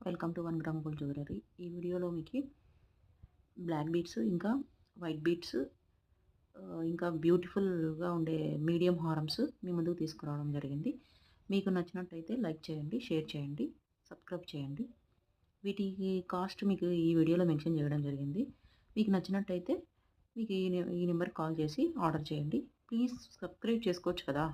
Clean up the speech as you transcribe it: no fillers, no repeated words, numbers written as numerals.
Welcome to 1 gram gold jewellery. ఈ వీడియోలో మీకు బ్లాక్ బీడ్స్ ఇంకా వైట్ బీడ్స్ ఇంకా బ్యూటిఫుల్గా ఉండే మీడియం హారమ్స్ మీ ముందుకు తీసుకురావడం జరిగింది. మీకు నచ్చినట్టయితే లైక్ చేయండి, షేర్ చేయండి, సబ్స్క్రైబ్ చేయండి. వీటికి కాస్ట్ మీకు ఈ వీడియోలో మెన్షన్ చేయడం జరిగింది. మీకు నచ్చినట్టయితే మీకు ఈ నెంబర్కి కాల్ చేసి ఆర్డర్ చేయండి. ప్లీజ్ సబ్స్క్రైబ్ చేసుకోవచ్చు కదా.